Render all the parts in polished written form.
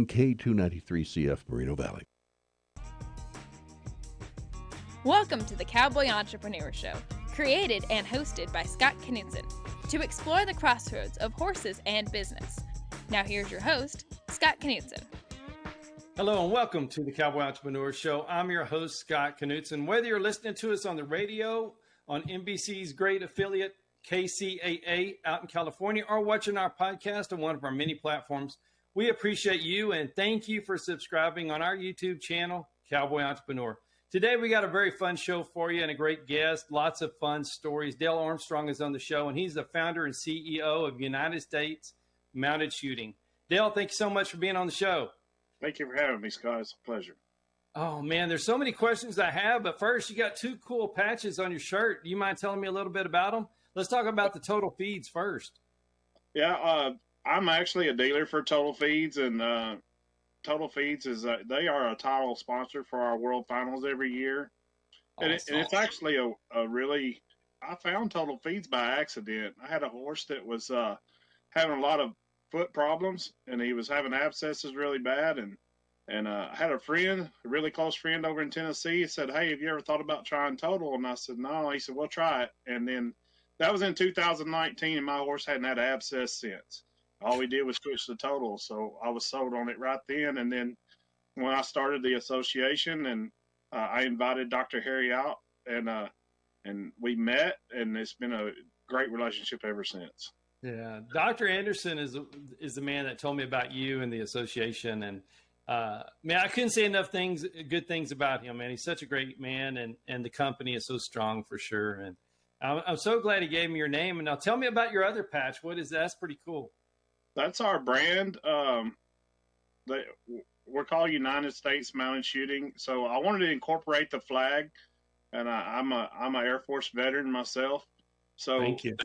K293CF Moreno Valley. Welcome to the Cowboy Entrepreneur Show, created and hosted by Scott Knudsen, to explore the crossroads of horses and business. Now here's your host, Scott Knudsen. Hello and welcome to the Cowboy Entrepreneur Show. I'm your host, Scott Knudsen. Whether you're listening to us on the radio, on NBC's great affiliate, KCAA out in California, or watching our podcast on one of our many platforms, we appreciate you and thank you for subscribing on our YouTube channel, Cowboy Entrepreneur. Today, we got a very fun show for you and a great guest, lots of fun stories. Dale Armstrong is on the show, and he's the founder and CEO of United States Mounted Shooting. Dale, thank you so much for being on the show. Thank you for having me, Scott. It's a pleasure. Oh, man, there's so many questions I have, but first, you got two cool patches on your shirt. Do you mind telling me a little bit about them? Let's talk about the Total Feeds first. Yeah, I'm actually a dealer for Total Feeds, and Total Feeds is they are a title sponsor for our World Finals every year. Awesome. And it's actually a really, I found Total Feeds by accident. I had a horse that was having a lot of foot problems, and he was having abscesses really bad. And I had a friend, a really close friend over in Tennessee. He said, "Hey, have you ever thought about trying Total?" And I said, "No." He said, "Well, try it." And then that was in 2019, and my horse hadn't had an abscess since. All we did was switch the Total, so I was sold on it right then. And then when I started the association, and I invited Dr. Harry out, and we met, and it's been a great relationship ever since. Yeah, Dr. Anderson is the man that told me about you and the association, and man, I couldn't say enough good things about him. Man, he's such a great man, and the company is so strong for sure. And I'm so glad he gave me your name. And now tell me about your other patch. What is that? That's pretty cool. That's our brand. We're called United States Mounted Shooting. So I wanted to incorporate the flag, and I'm an Air Force veteran myself. So thank you.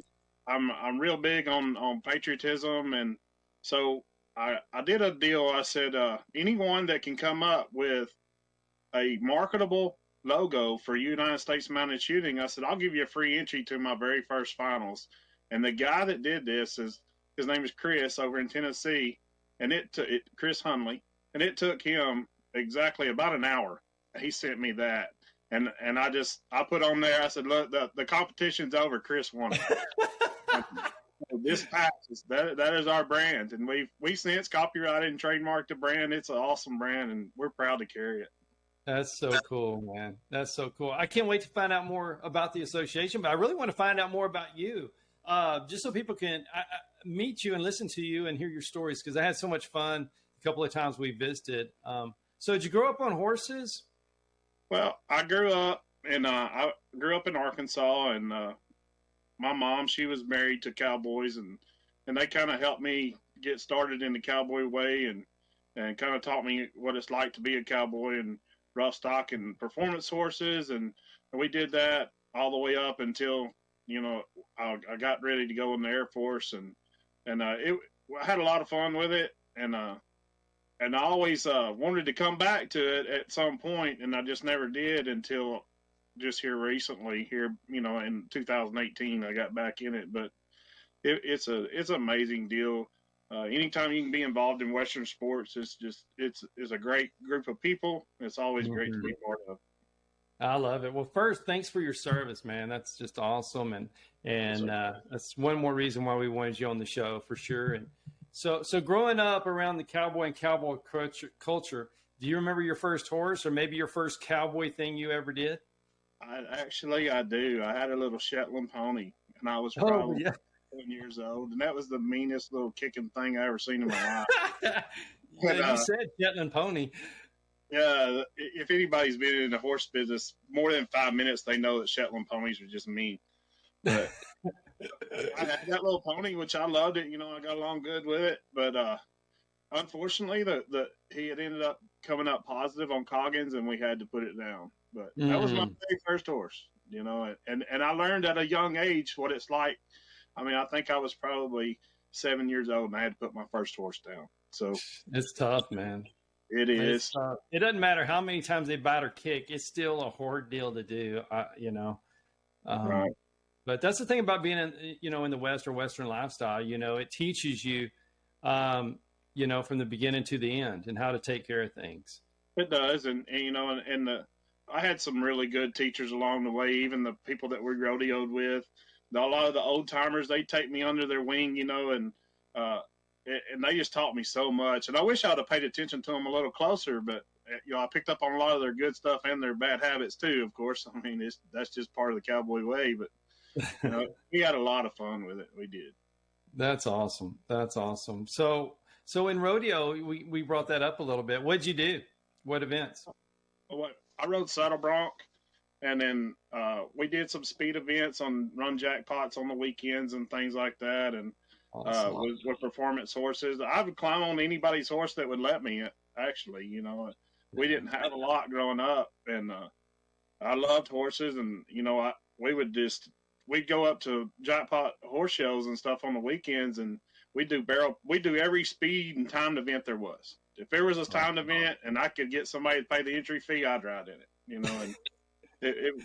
I'm real big on patriotism, and so I did a deal. I said anyone that can come up with a marketable logo for United States Mounted Shooting, I said I'll give you a free entry to my very first finals. And the guy that did this his name is Chris over in Tennessee, and Chris Hunley, and it took him exactly about an hour. He sent me that, and I put on there. I said, "Look, the competition's over. Chris won it." This patch that is our brand, and we since copyrighted and trademarked the brand. It's an awesome brand, and we're proud to carry it. That's so cool, man. That's so cool. I can't wait to find out more about the association, but I really want to find out more about you, just so people can meet you and listen to you and hear your stories, because I had so much fun a couple of times we visited. So did you grow up on horses? Well, I grew up in Arkansas, and my mom, she was married to cowboys, and they kind of helped me get started in the cowboy way, and kind of taught me what it's like to be a cowboy and rough stock and performance horses. And we did that all the way up until, I got ready to go in the Air Force, and I had a lot of fun with it. And I always wanted to come back to it at some point, and I just never did until just here recently, in 2018, I got back in it. But it's an amazing deal. Anytime you can be involved in Western sports, it's a great group of people. It's always great to be part of. I love it. Well, first, thanks for your service, man. That's just awesome, and that's one more reason why we wanted you on the show for sure. And so growing up around the cowboy and cowboy culture, do you remember your first horse, or maybe your first cowboy thing you ever did? I do. I had a little Shetland pony, and I was probably 7 years old, and that was the meanest little kicking thing I ever seen in my life. You said Shetland pony. Yeah, if anybody's been in the horse business more than 5 minutes, they know that Shetland ponies are just mean. But I had that little pony, which I loved it. I got along good with it. But unfortunately, he had ended up coming up positive on Coggins, and we had to put it down. But that was my very first horse, and I learned at a young age what it's like. I mean, I think I was probably 7 years old, and I had to put my first horse down. So it's tough, man. It is. It doesn't matter how many times they bite or kick; it's still a hard deal to do. Right. But that's the thing about being in the West or Western lifestyle. It teaches you from the beginning to the end and how to take care of things. It does, I had some really good teachers along the way. Even the people that we rodeoed with, a lot of the old timers, they take me under their wing, and they just taught me so much. And I wish I'd have paid attention to them a little closer, but I picked up on a lot of their good stuff and their bad habits too. Of course, I mean that's just part of the cowboy way. But we had a lot of fun with it. We did. That's awesome. That's awesome. So in rodeo, we brought that up a little bit. What'd you do? What events? I rode saddle bronc, and then we did some speed events on run jackpots on the weekends and things like that. And awesome. with performance horses, I would climb on anybody's horse that would let me. Actually, we didn't have a lot growing up, and I loved horses, and we'd go up to jackpot horse shows and stuff on the weekends, and we do every speed and timed event there was. If there was a timed event and I could get somebody to pay the entry fee, I'd ride in it, and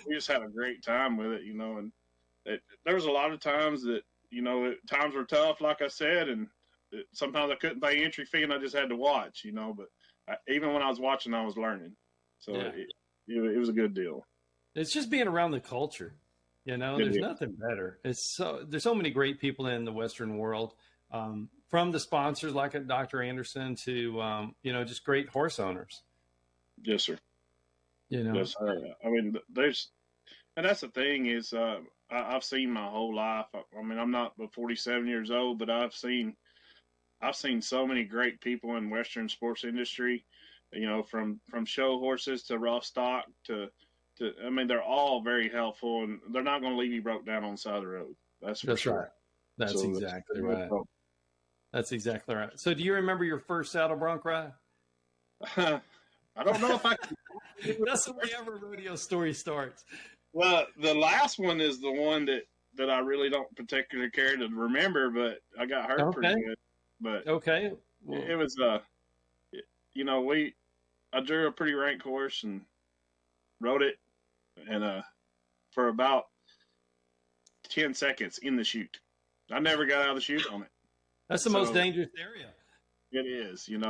we just had a great time with it, and there was a lot of times that, times were tough, like I said, and sometimes I couldn't pay entry fee and I just had to watch, but even when I was watching, I was learning. So it was a good deal. It's just being around the culture. There's nothing better. There's so many great people in the Western world, from the sponsors like a Dr. Anderson to, just great horse owners. Yes, sir. Yes, sir. I mean, and that's the thing is, I've seen my whole life. I mean, I'm not but 47 years old, but I've seen so many great people in Western sports industry, from show horses to rough stock I mean, they're all very helpful, and they're not going to leave you broke down on the side of the road. That's sure. Right. That's exactly right. That's exactly right. So do you remember your first saddle bronc ride? I don't know if I can. That's the way every rodeo story starts. Well, the last one is the one that I really don't particularly care to remember, but I got hurt pretty good. But okay. It was, I drew a pretty rank horse and rode it, and for about 10 seconds in the chute. I never got out of the chute on it. That's the most dangerous area. It is, it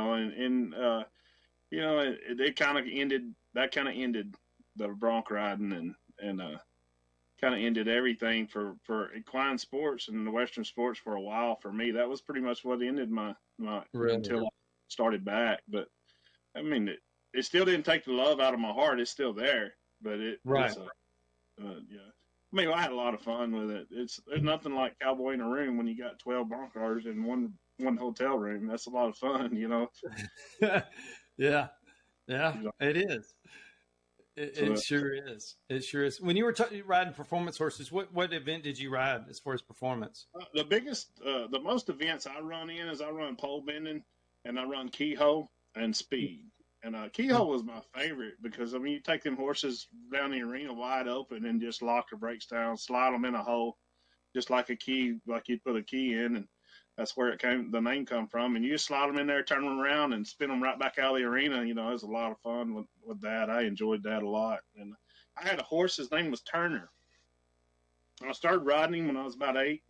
kind of ended. That kind of ended the bronc riding, and kind of ended everything for equine sports and the Western sports for a while. For me, that was pretty much what ended my until I started back. But I mean, it still didn't take the love out of my heart. It's still there, but I mean, I had a lot of fun with it. There's nothing like cowboy in a room when you got 12 bronc cars in one hotel room. That's a lot of fun, Yeah, it is. It sure is. It sure is. When you were riding performance horses, what event did you ride as far as performance? The most events I run in is I run pole bending, and I run keyhole and speed. And keyhole was my favorite because, I mean, you take them horses down the arena wide open and just lock the brakes down, slide them in a hole, just like a key, like you'd put a key in, and that's where the name come from. And you just slide them in there, turn them around, and spin them right back out of the arena. It was a lot of fun with that. I enjoyed that a lot. And I had a horse, his name was Turner. I started riding him when I was about 8,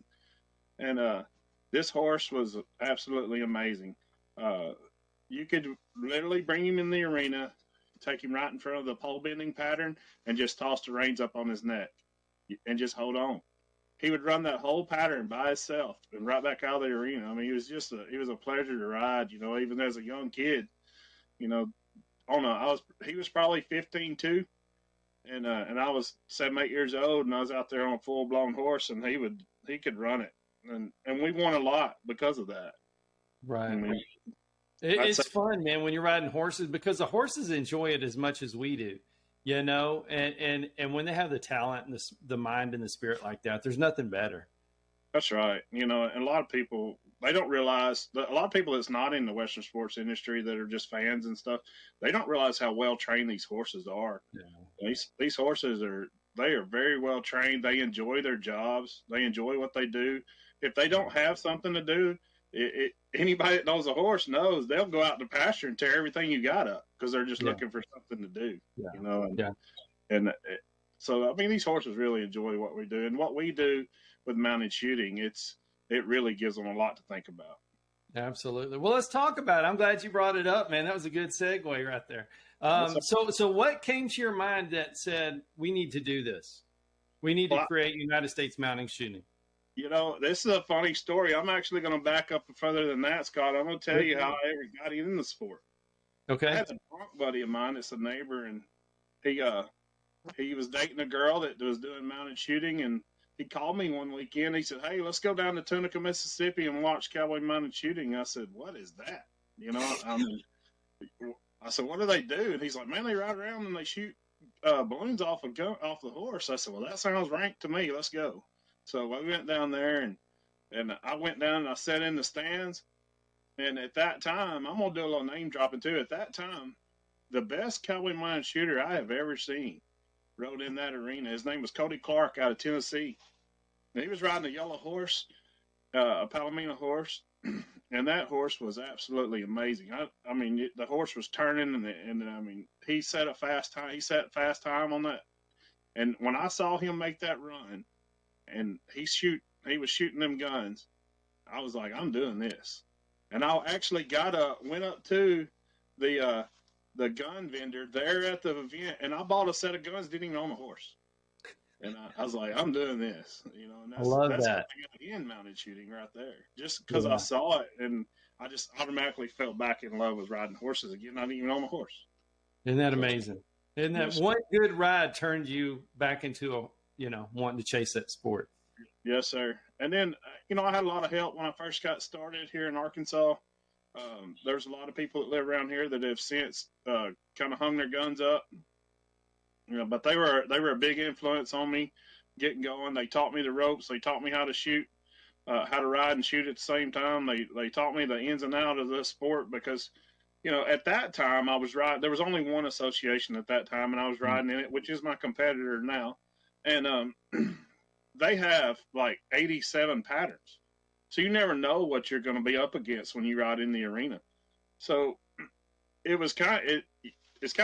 and this horse was absolutely amazing. You could literally bring him in the arena, take him right in front of the pole bending pattern, and just toss the reins up on his neck and just hold on. He would run that whole pattern by himself and right back out of the arena. I mean, he was a pleasure to ride, even as a young kid. He was probably 15 too. And I was 7, 8 years old, and I was out there on a full blown horse, and he could run it. And we won a lot because of that. Right. I mean, it's fun, man, when you're riding horses, because the horses enjoy it as much as we do, and when they have the talent and the mind and the spirit like that, there's nothing better. That's right. And a lot of people, they don't realize that a lot of people that's not in the Western sports industry that are just fans and stuff, they don't realize how well trained these horses are. Yeah. These horses are very well trained. They enjoy their jobs. They enjoy what they do. If they don't have something to do, anybody that knows a horse knows they'll go out in the pasture and tear everything you got up because they're just looking for something to do. So I mean, these horses really enjoy what we do, and what we do with mounted shooting, it really gives them a lot to think about. Absolutely. Well, let's talk about it. I'm glad you brought it up, man. That was a good segue right there. So what came to your mind that said we need to do this? We need to create United States mounting shooting. This is a funny story. I'm actually going to back up further than that, Scott. I'm going to tell you how I ever got in the sport. Okay. I had a drunk buddy of mine that's a neighbor, and he was dating a girl that was doing mounted shooting, and he called me one weekend. He said, "Hey, let's go down to Tunica, Mississippi, and watch cowboy mounted shooting." I said, "What is that?" I said, "What do they do?" And he's like, "Man, they ride around and they shoot balloons off the horse." I said, "Well, that sounds rank to me. Let's go." So I went down there, and I went down and I sat in the stands. And at that time, I'm gonna do a little name dropping too. At that time, the best cowboy mounted shooter I have ever seen rode in that arena. His name was Cody Clark out of Tennessee. And he was riding a yellow horse, a Palomino horse, and that horse was absolutely amazing. I mean, the horse was turning, and he set a fast time. He set fast time on that. And when I saw him make that run, and he was shooting them guns, I was like, I'm doing this. And I actually went up to the gun vendor there at the event, and I bought a set of guns, didn't even own a horse. And I was like, I'm doing this, and I love that's that. how I got in mounted shooting right there, just because I saw it, and I just automatically fell back in love with riding horses again. I didn't even own a horse. Isn't that amazing? Isn't that one good ride turned you back into wanting to chase that sport? Yes, sir. And then, I had a lot of help when I first got started here in Arkansas. There's a lot of people that live around here that have since kind of hung their guns up. But they were a big influence on me getting going. They taught me the ropes. They taught me how to shoot, how to ride and shoot at the same time. They taught me the ins and outs of the sport because, at that time I was riding. There was only one association at that time, and I was riding in it, which is my competitor now. And they have like 87 patterns. So you never know what you're going to be up against when you ride in the arena. So it's kind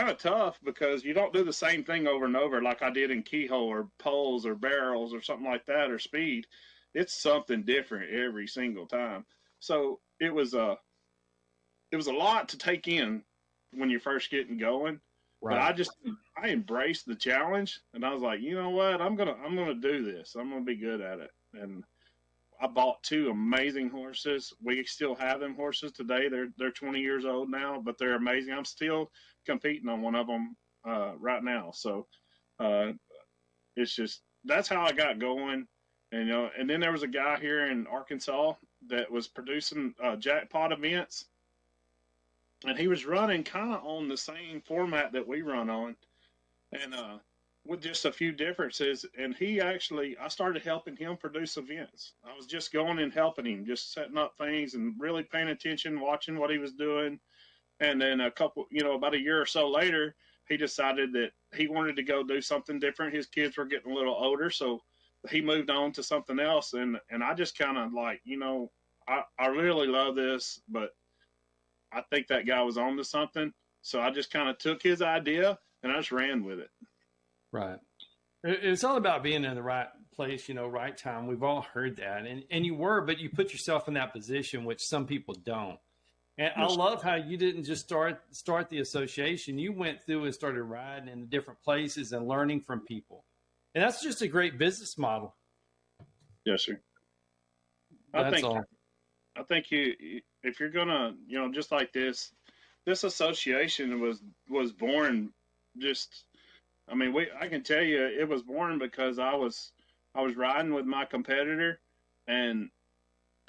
of tough because you don't do the same thing over and over like I did in keyhole or poles or barrels or something like that or speed. It's something different every single time. So it was a lot to take in when you're first getting going. Right. But I embraced the challenge, and I was like, you know what? I'm gonna do this. I'm gonna be good at it. And I bought 2 amazing horses. We still have them horses today. They're 20 years old now, but they're amazing. I'm still competing on one of them right now. So it's just that's how I got going. And and then there was a guy here in Arkansas that was producing jackpot events. And he was running kind of on the same format that we run on, and with just a few differences. And I started helping him produce events. I was just going and helping him, just setting up things and really paying attention, watching what he was doing. And then about a year or so later, he decided that he wanted to go do something different. His kids were getting a little older, so he moved on to something else. And I just kind of like, I really love this, but I think that guy was on to something. So I just kind of took his idea and I just ran with it. Right. It's all about being in the right place, right time. We've all heard that. And you were, but you put yourself in that position, which some people don't. And I love how you didn't just start the association. You went through and started riding in different places and learning from people. And that's just a great business model. Yes, sir. I think if you're gonna, just like this association was born I can tell you it was born because I was riding with my competitor, and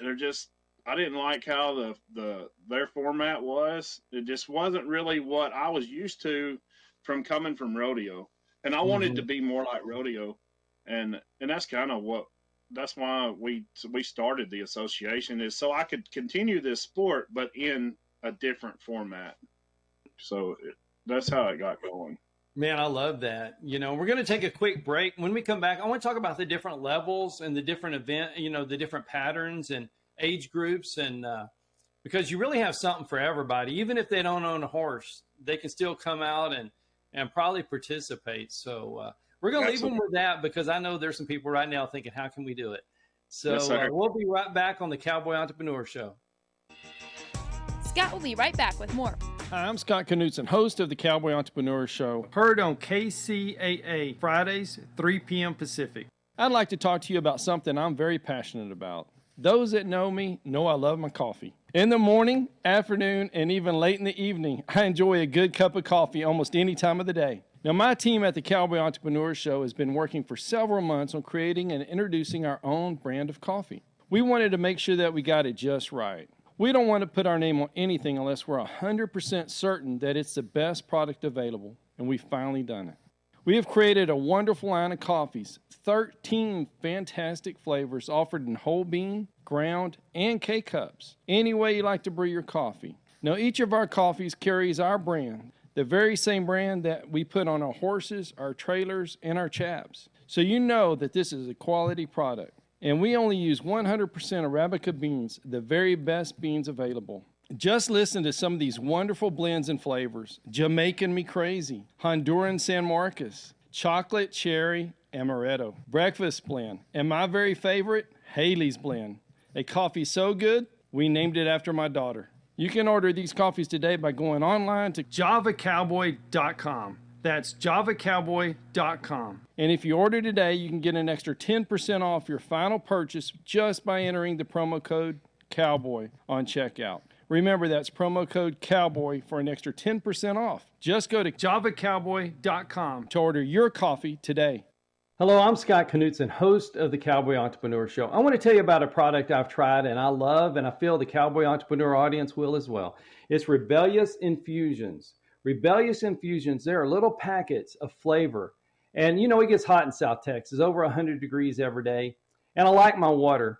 I didn't like how their format was. It just wasn't really what I was used to coming from rodeo, and I wanted to be more like rodeo, and that's why we started the association, is so I could continue this sport, but in a different format. So that's how it got going. Man, I love that. We're going to take a quick break. When we come back, I want to talk about the different levels and the different the different patterns and age groups. And because you really have something for everybody, even if they don't own a horse, they can still come out and probably participate. So we're going to leave them with that because I know there's some people right now thinking, how can we do it? So we'll be right back on the Cowboy Entrepreneur Show. Scott will be right back with more. Hi, I'm Scott Knudsen, host of the Cowboy Entrepreneur Show, heard on KCAA Fridays, 3 p.m. Pacific. I'd like to talk to you about something I'm very passionate about. Those that know me know I love my coffee. In the morning, afternoon, and even late in the evening, I enjoy a good cup of coffee almost any time of the day. Now, my team at the Cowboy Entrepreneur Show has been working for several months on creating and introducing our own brand of coffee. We wanted to make sure that we got it just right. We don't want to put our name on anything unless we're 100% certain that it's the best product available, and we've finally done it. We have created a wonderful line of coffees, 13 fantastic flavors offered in whole bean, ground, and K-Cups, any way you like to brew your coffee. Now, each of our coffees carries our brand, the very same brand that we put on our horses, our trailers, and our chaps. So you know that this is a quality product. And we only use 100% Arabica beans, the very best beans available. Just listen to some of these wonderful blends and flavors. Jamaican Me Crazy, Honduran San Marcos, Chocolate Cherry Amaretto, Breakfast Blend, and my very favorite, Haley's Blend. A coffee so good, we named it after my daughter. You can order these coffees today by going online to javacowboy.com. That's javacowboy.com. And if you order today, you can get an extra 10% off your final purchase just by entering the promo code COWBOY on checkout. Remember, that's promo code COWBOY for an extra 10% off. Just go to javacowboy.com to order your coffee today. Hello, I'm Scott Knudsen, host of the Cowboy Entrepreneur Show. I want to tell you about a product I've tried and I love, and I feel the Cowboy Entrepreneur audience will as well. It's Rebellious Infusions. Rebellious Infusions, they're little packets of flavor. And you know, it gets hot in South Texas, over 100 degrees every day. And I like my water,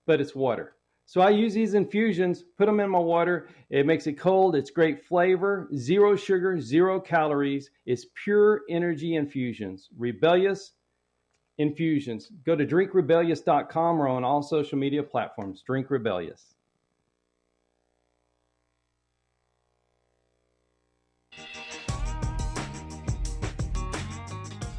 but it's water. So I use these infusions, put them in my water. It makes it cold. It's great flavor, 0 sugar, 0 calories. It's pure energy infusions. Rebellious Infusions. Go to drinkrebellious.com or on all social media platforms. Drink Rebellious.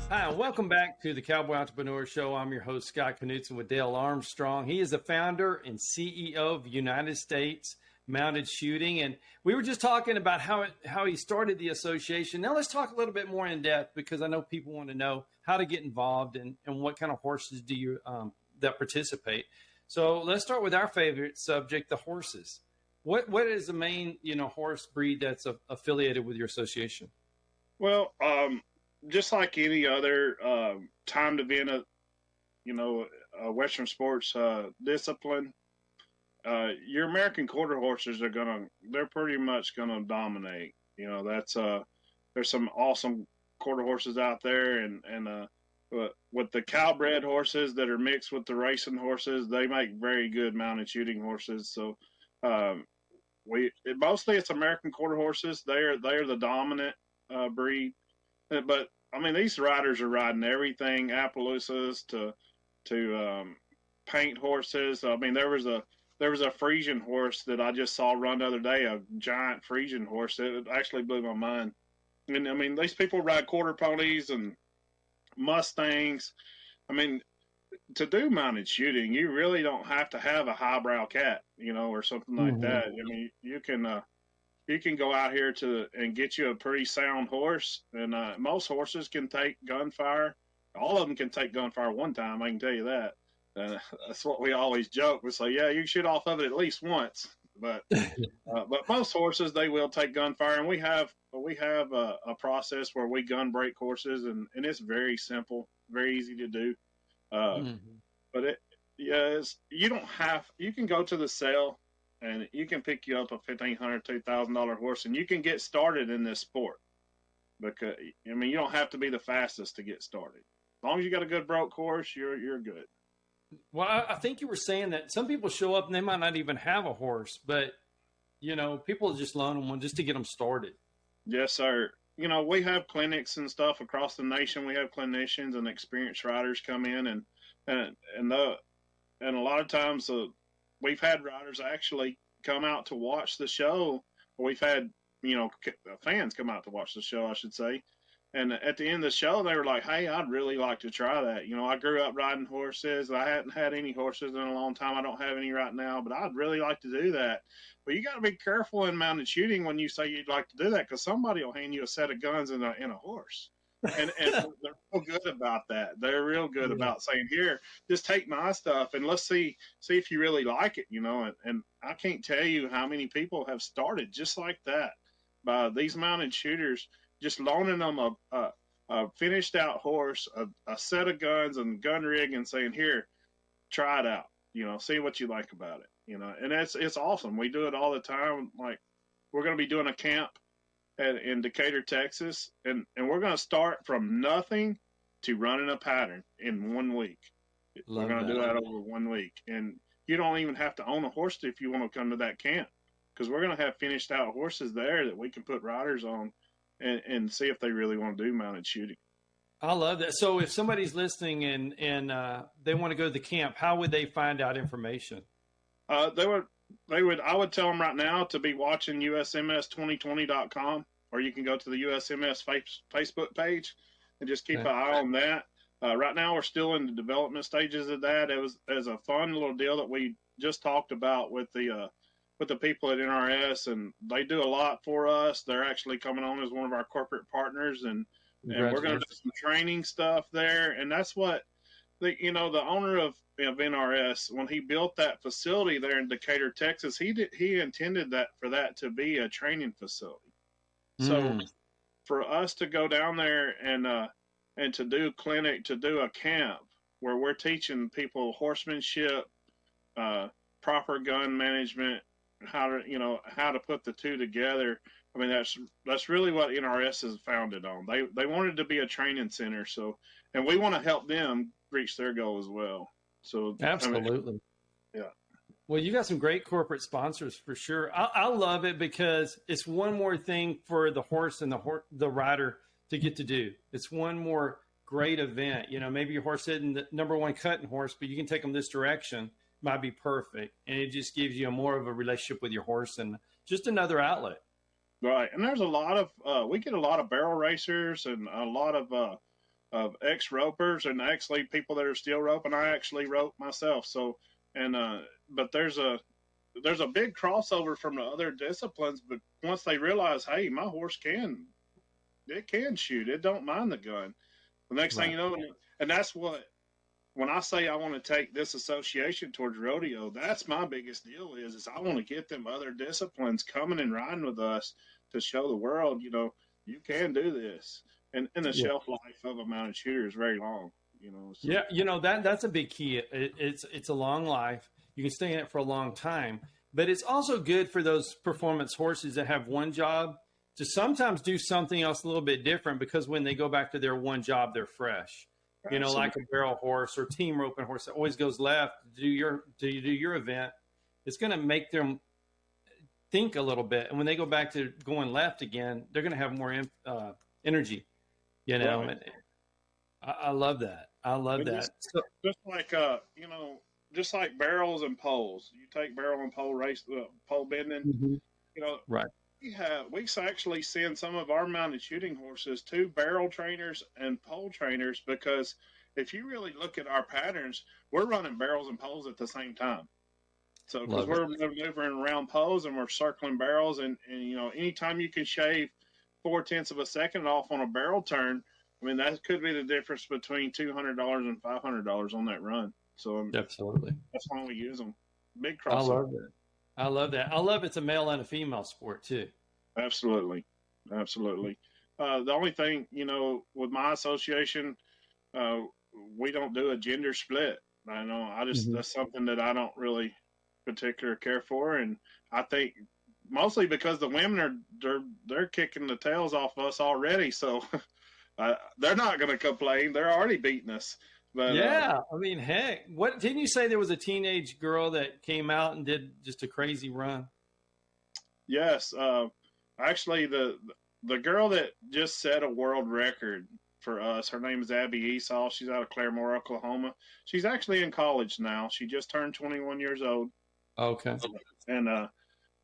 Hi, welcome back to the Cowboy Entrepreneur Show. I'm your host, Scott Knudsen, with Dale Armstrong. He is the founder and CEO of United States Mounted Shooting. And we were just talking about how he started the association. Now let's talk a little bit more in depth, because I know people want to know how to get involved and what kind of horses do you that participate. So let's start with our favorite subject, the horses. What is the main horse breed that's affiliated with your association? Well, just like any other timed event, a Western sports discipline, your American quarter horses they're pretty much gonna dominate. There's some awesome quarter horses out there, and with the Cowbred horses that are mixed with the racing horses, they make very good mounted shooting horses. So mostly it's American quarter horses. They're the dominant breed. But I mean, these riders are riding everything, Appaloosas to paint horses. I mean, there was a Frisian horse that I just saw run the other day, a giant Frisian horse. It actually blew my mind. And I mean, these people ride quarter ponies and Mustangs. I mean, to do mounted shooting, you really don't have to have a highbrow cat, or something like that. I mean, you can go out here and get you a pretty sound horse, and most horses can take gunfire. All of them can take gunfire one time, I can tell you that. That's what we always joke. We say, yeah, you can shoot off of it at least once. But most horses, they will take gunfire, and we have a process where we gun break horses, and it's very simple, very easy to do. But you can go to the sale, and you can pick you up a $1,500, $2,000 horse, and you can get started in this sport. Because I mean, you don't have to be the fastest to get started. As long as you got a good broke horse, you're good. Well, I think you were saying that some people show up and they might not even have a horse, but people just loan them one just to get them started. Yes, sir. We have clinics and stuff across the nation. We have clinicians and experienced riders come in, and a lot of times we've had riders actually come out to watch the show. We've had, fans come out to watch the show, I should say. And at the end of the show, they were like, "Hey, I'd really like to try that. I grew up riding horses. I hadn't had any horses in a long time. I don't have any right now, but I'd really like to do that." But you got to be careful in mounted shooting when you say you'd like to do that, because somebody will hand you a set of guns and a horse. And they're real good about that. They're real good about saying, "Here, just take my stuff and let's see if you really like it." And I can't tell you how many people have started just like that by these mounted shooters just loaning them a finished out horse, a set of guns and gun rig, and saying, "Here, try it out. See what you like about it." And it's awesome. We do it all the time. Like, we're going to be doing a camp in Decatur, Texas, and we're going to start from nothing to running a pattern in 1 week. We're going to do that over 1 week, and you don't even have to own a horse if you want to come to that camp, because we're going to have finished out horses there that we can put riders on and see if they really want to do mounted shooting. I love that. So if somebody's listening and they want to go to the camp, how would they find out information? I would tell them right now to be watching USMS2020.com, or you can go to the USMS Facebook page and just keep an eye on that. Right now, we're still in the development stages of that. It was a fun little deal that we just talked about with the people at NRS, and they do a lot for us. They're actually coming on as one of our corporate partners, and we're going to do some training stuff there. And that's what the owner of NRS, when he built that facility there in Decatur, Texas, he intended for that to be a training facility. So for us to go down there and to do to do a camp where we're teaching people horsemanship, proper gun management, how to put the two together. I mean, that's really what NRS is founded on. They wanted to be a training center, and we want to help them reach their goal as well. So absolutely, yeah. Well, you got some great corporate sponsors for sure. I love it because it's one more thing for the horse and the rider to get to do. It's one more great event. Maybe your horse isn't the number one cutting horse, but you can take them this direction. Might be perfect, and it just gives you more of a relationship with your horse and just another outlet. Right, and there's a lot of we get a lot of barrel racers and a lot of ex ropers, and actually people that are still roping. I actually rope myself, so but there's a big crossover from the other disciplines. But once they realize, hey, my horse can shoot, it don't mind the gun. The next thing you know, and that's what. When I say I want to take this association towards rodeo, that's my biggest deal is I want to get them other disciplines coming and riding with us to show the world, you can do this. And the shelf life of a mounted shooter is very long, So. Yeah, that's a big key. It's a long life. You can stay in it for a long time. But it's also good for those performance horses that have one job to sometimes do something else a little bit different, because when they go back to their one job, they're fresh. Like a barrel horse or team roping horse that always goes left to do your event, it's going to make them think a little bit. And when they go back to going left again, they're going to have more energy, Right. And I love that. I love that. Just like barrels and poles, you take barrel and pole race, pole bending, right. We actually send some of our mounted shooting horses to barrel trainers and pole trainers, because if you really look at our patterns, we're running barrels and poles at the same time. So because we're maneuvering around poles and we're circling barrels, and anytime you can shave 0.4 of a second off on a barrel turn, I mean, that could be the difference between $200 and $500 on that run. So absolutely, that's why we use them. Big crossover. I love that. I love that. I love it's a male and a female sport too. Absolutely. The only thing, with my association, we don't do a gender split. I know that's something that I don't really particularly care for. And I think mostly because the women they're kicking the tails off us already. So they're not going to complain. They're already beating us. But, I mean, heck, what didn't you say there was a teenage girl that came out and did just a crazy run? Yes. Actually, the girl that just set a world record for us, her name is Abby Esau. She's out of Claremore, Oklahoma. She's actually in college now. She just turned 21 years old. Okay. And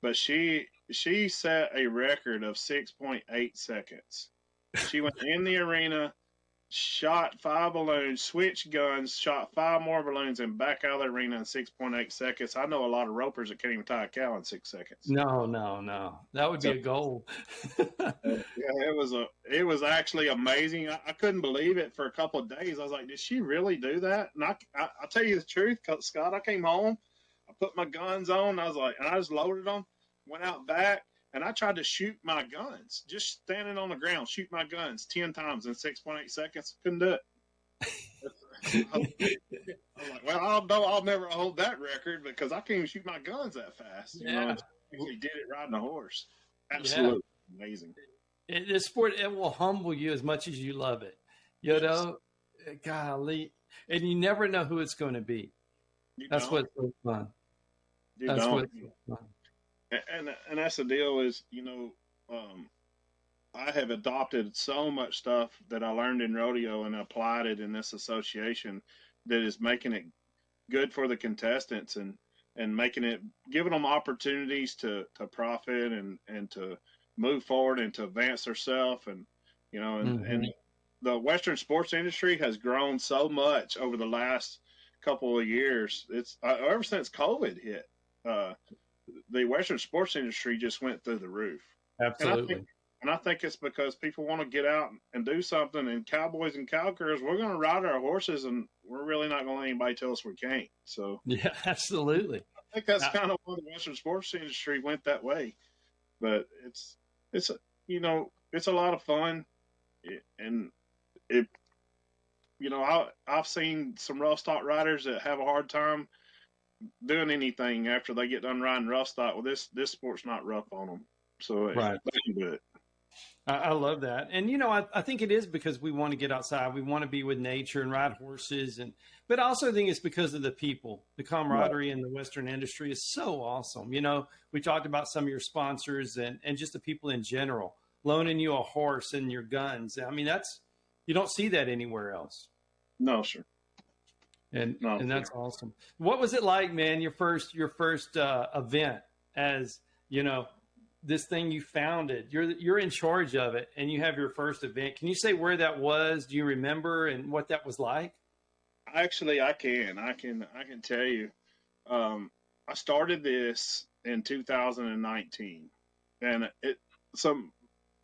but she set a record of 6.8 seconds. She went in the arena, shot 5 balloons, switched guns, shot 5 more balloons, and back out of the arena in 6.8 seconds. I know a lot of ropers that can't even tie a cow in 6 seconds. No, no, no. That would be So, a goal. yeah, it was actually amazing. I couldn't believe it for a couple of days. I was like, did she really do that? And I'll tell you the truth, Scott. I came home, I put my guns on. I was like, and I just loaded them, went out back, and I tried to shoot my guns, just standing on the ground, shoot my guns 10 times in 6.8 seconds. Couldn't do it. I was like, well, I'll never hold that record because I can't even shoot my guns that fast. You know, we did it riding a horse. Absolutely amazing. This sport, it will humble you as much as you love it. You know, golly, and you never know who it's going to be. That's what's so fun. That's what's so fun. And that's the deal is, you know, I have adopted so much stuff that I learned in rodeo and applied it in this association that is making it good for the contestants and making it, giving them opportunities to profit and to move forward and to advance themselves. And, you know, and the Western sports industry has grown so much over the last couple of years. It's ever since COVID hit, the Western sports industry just went through the roof. Absolutely. And I think it's because people want to get out and do something. And cowboys and cowgirls, we're going to ride our horses, and we're really not going to let anybody tell us we can't. So yeah, absolutely. I think that's kind of why the Western sports industry went that way. But it's you know, it's a lot of fun, and it, you know, I've seen some rough stock riders that have a hard time doing anything after they get done riding rough stock. Well, this sport's not rough on them, so they can do it. I love that. And, you know, I think it is because we want to get outside. We want to be with nature and ride horses. But I also think it's because of the people. The camaraderie in the Western industry is so awesome. You know, we talked about some of your sponsors and just the people in general, loaning you a horse and your guns. I mean, you don't see that anywhere else. No, sir. And that's awesome. What was it like, man, your first event as, you know, this thing you founded, you're in charge of it and you have your first event. Can you say where that was? Do you remember and what that was like? Actually, I can tell you. I started this in 2019 and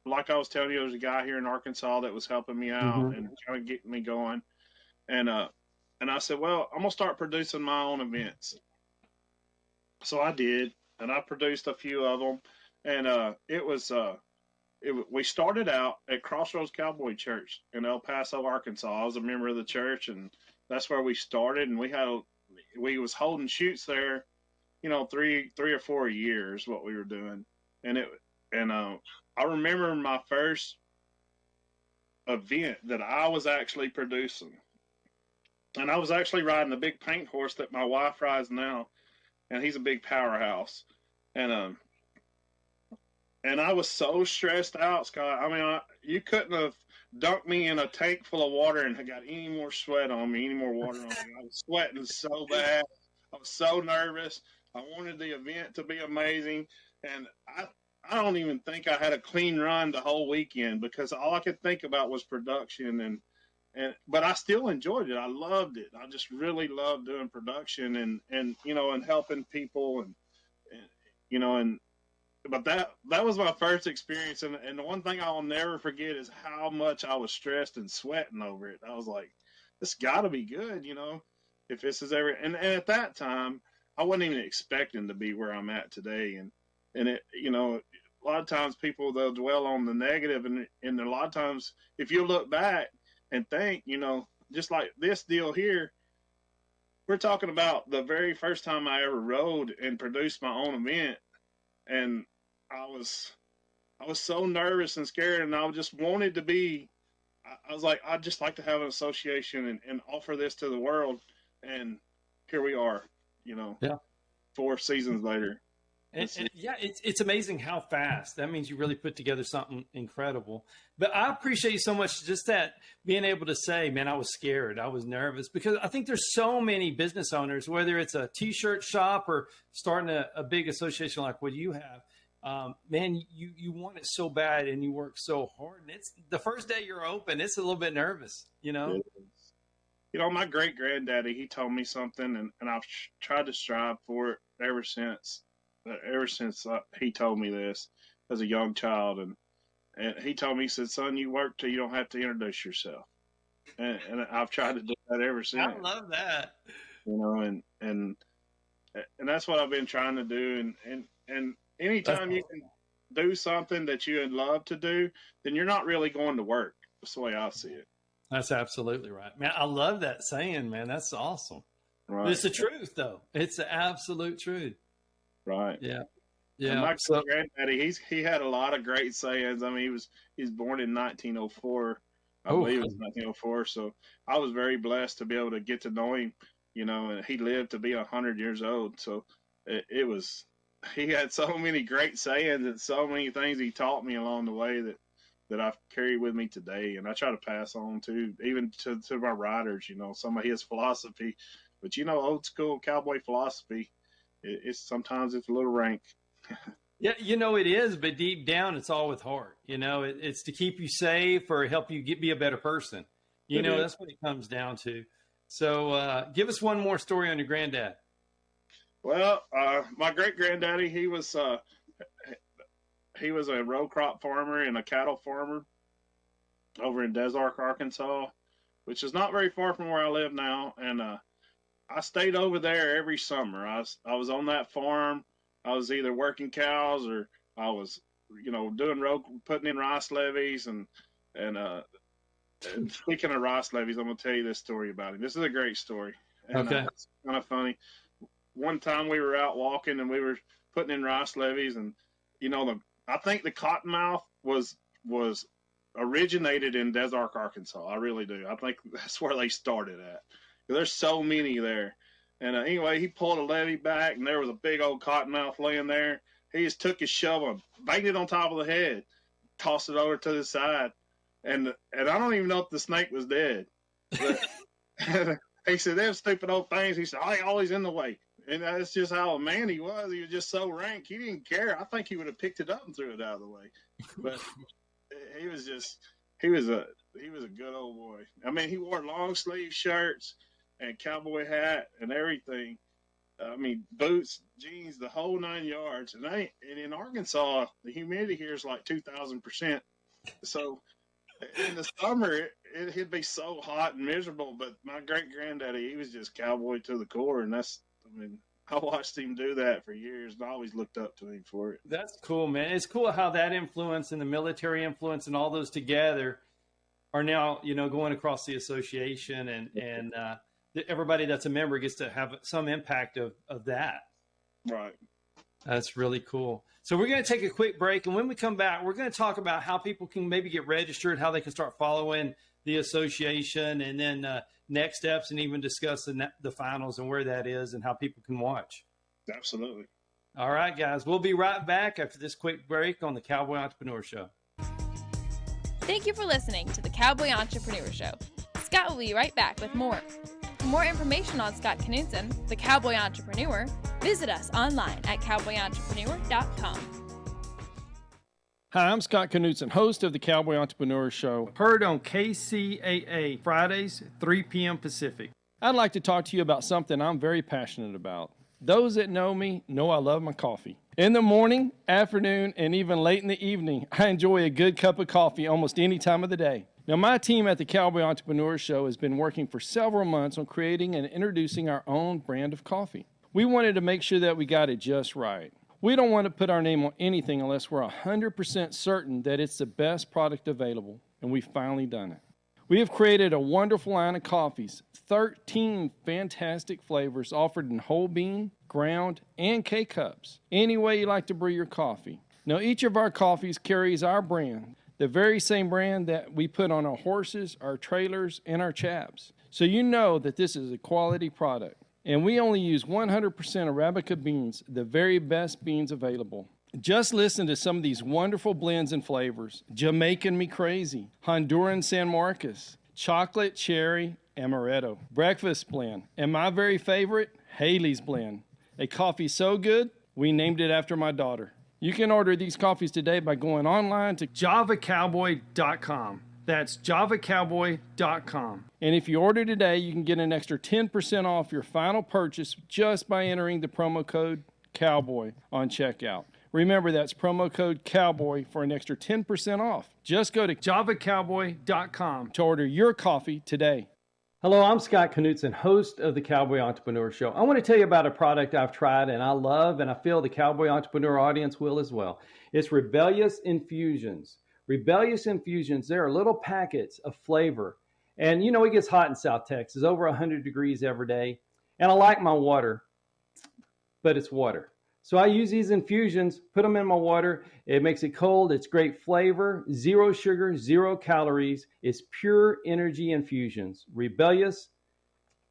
like I was telling you, there was a guy here in Arkansas that was helping me out and trying to get me going. And I said, well, I'm going to start producing my own events. So I did, and I produced a few of them. And we started out at Crossroads Cowboy Church in El Paso, Arkansas. I was a member of the church, and that's where we started. And we was holding shoots there, you know, 3 or 4 years what we were doing. And I remember my first event that I was actually producing, and I was actually riding a big paint horse that my wife rides now, and he's a big powerhouse. And I was so stressed out, Scott. I mean, you couldn't have dunked me in a tank full of water and got any more sweat on me, any more water on me. I was sweating so bad. I was so nervous. I wanted the event to be amazing. And I don't even think I had a clean run the whole weekend because all I could think about was production. But I still enjoyed it. I loved it. I just really loved doing production and you know, and helping people and you know, but that was my first experience, and the one thing I'll never forget is how much I was stressed and sweating over it. I was like, this got to be good, you know, if this is ever. And at that time, I wasn't even expecting to be where I'm at today. And it, you know, a lot of times people, they'll dwell on the negative, and a lot of times if you look back and think, you know, just like this deal here, we're talking about the very first time I ever rode and produced my own event. And I was so nervous and scared, and I just wanted to be. I was like, I'd just like to have an association and offer this to the world. And here we are, you know, 4 seasons later. It's amazing how fast. That means you really put together something incredible. But I appreciate you so much just that being able to say, man, I was scared. I was nervous because I think there's so many business owners, whether it's a T-shirt shop or starting a big association like what you have, man, you want it so bad and you work so hard. And it's the first day you're open, it's a little bit nervous, you know? My great granddaddy, he told me something, and I've tried to strive for it ever since. He told me this as a young child, and he told me, he said, "Son, you work till you don't have to introduce yourself," and I've tried to do that ever since. I love that. And that's what I've been trying to do. And anytime you can do something that you would love to do, then you're not really going to work. That's the way I see it. That's absolutely right, man. I love that saying, man. That's awesome. Right. But it's the truth, though. It's the absolute truth. Right. Yeah. And my granddaddy, he had a lot of great sayings. I mean, he's born in 1904. I believe it was 1904. So I was very blessed to be able to get to know him. And he lived to be 100 years old. So he had so many great sayings and so many things he taught me along the way that I've carried with me today, and I try to pass on to even to my riders, some of his philosophy. But old school cowboy philosophy, it's sometimes it's a little rank. Yeah, it is, but deep down, it's all with heart. It's to keep you safe or help you be a better person. That's what it comes down to. So, give us one more story on your granddad. Well, my great granddaddy, he was a row crop farmer and a cattle farmer over in Des Arc, Arkansas, which is not very far from where I live now. And I stayed over there every summer. I was on that farm. I was either working cows or I was, putting in rice levies. And speaking of rice levies, I'm going to tell you this story about him. This is a great story. And, okay. It's kind of funny. One time we were out walking and we were putting in rice levies, and I think the cottonmouth was originated in Des Arc, Arkansas. I really do. I think that's where they started at. There's so many there. And anyway, he pulled a levee back, and there was a big old cottonmouth laying there. He just took his shovel and banged it on top of the head, tossed it over to the side, and I don't even know if the snake was dead. But he said, "Them stupid old things." He said, "I always in the way." And that's just how a man he was. He was just so rank. He didn't care. I think he would have picked it up and threw it out of the way. But he was a good old boy. I mean, he wore long sleeve shirts and cowboy hat and everything. I mean, boots, jeans, the whole 9 yards. And in Arkansas, the humidity here is like 2,000%. So in the summer, it'd be so hot and miserable. But my great granddaddy, he was just cowboy to the core, and I watched him do that for years, and I always looked up to him for it. That's cool, man. It's cool how that influence and the military influence and all those together are now, going across the association, and everybody that's a member gets to have some impact of that. Right. That's really cool. So we're going to take a quick break, and when we come back, we're going to talk about how people can maybe get registered, how they can start following the association, and then next steps, and even discuss the finals and where that is and how people can watch. Absolutely. All right, guys. We'll be right back after this quick break on the Cowboy Entrepreneur Show. Thank you for listening to the Cowboy Entrepreneur Show. Scott will be right back with more. For more information on Scott Knudsen, the Cowboy Entrepreneur, visit us online at cowboyentrepreneur.com. Hi, I'm Scott Knudsen, host of the Cowboy Entrepreneur Show, heard on KCAA Fridays, 3 p.m. Pacific. I'd like to talk to you about something I'm very passionate about. Those that know me know I love my coffee. In the morning, afternoon, and even late in the evening, I enjoy a good cup of coffee almost any time of the day. Now, my team at the Cowboy Entrepreneur Show has been working for several months on creating and introducing our own brand of coffee. We wanted to make sure that we got it just right. We don't want to put our name on anything unless we're 100% certain that it's the best product available, and we've finally done it. We have created a wonderful line of coffees, 13 fantastic flavors offered in whole bean, ground, and K-Cups, any way you like to brew your coffee. Now, each of our coffees carries our brand, the very same brand that we put on our horses, our trailers, and our chaps. So you know that this is a quality product. And we only use 100% Arabica beans, the very best beans available. Just listen to some of these wonderful blends and flavors. Jamaican Me Crazy, Honduran San Marcos, Chocolate Cherry Amaretto, Breakfast Blend, and my very favorite, Haley's Blend. A coffee so good, we named it after my daughter. You can order these coffees today by going online to javacowboy.com. That's javacowboy.com. And if you order today, you can get an extra 10% off your final purchase just by entering the promo code COWBOY on checkout. Remember, that's promo code COWBOY for an extra 10% off. Just go to javacowboy.com to order your coffee today. Hello, I'm Scott Knudsen, host of the Cowboy Entrepreneur Show. I want to tell you about a product I've tried and I love, and I feel the Cowboy Entrepreneur audience will as well. It's Rebellious Infusions. Rebellious Infusions, they're little packets of flavor. And you know, it gets hot in South Texas, over 100 degrees every day. And I like my water, but it's water. So I use these infusions, put them in my water. It makes it cold. It's great flavor, 0 sugar, 0 calories. It's pure energy infusions. Rebellious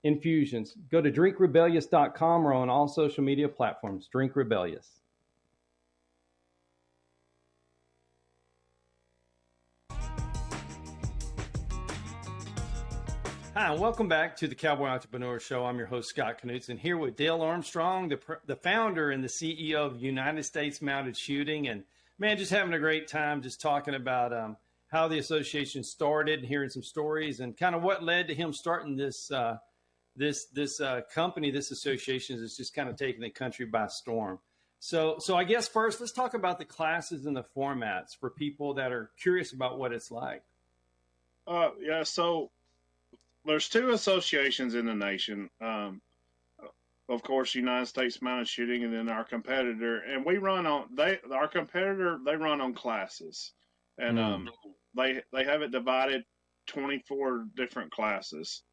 Infusions. Go to drinkrebellious.com or on all social media platforms. Drink Rebellious. Hi, and welcome back to the Cowboy Entrepreneur Show. I'm your host, Scott Knudsen, here with Dale Armstrong, the founder and the CEO of United States Mounted Shooting. And man, just having a great time just talking about how the association started and hearing some stories and kind of what led to him starting this company, this association is just kind of taking the country by storm. So I guess first, let's talk about the classes and the formats for people that are curious about what it's like. So there's 2 associations in the nation. Of course, United States Mounted Shooting, and then our competitor. And we run on our competitor. They run on classes, and they have it divided 24 different classes.